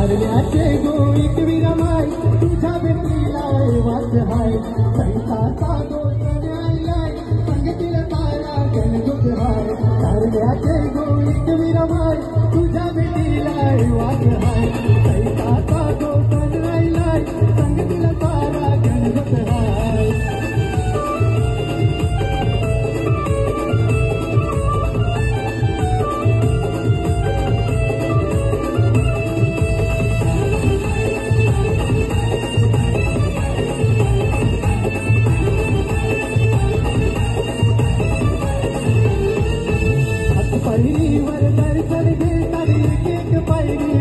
कारल्याचे गोईक विरमाय तुझ्या भेटीला वाट हाय संताचा दोष न्यायलाय संगतील तारा गणगुत हाय कारल्याचे गोईक विरमाय तुझ्या भेटीला वाट हाय संताचा दोष न्यायलाय संगतील तारा गणगुत हाय पहिली वर दर्शन घेताना एक एक पायरी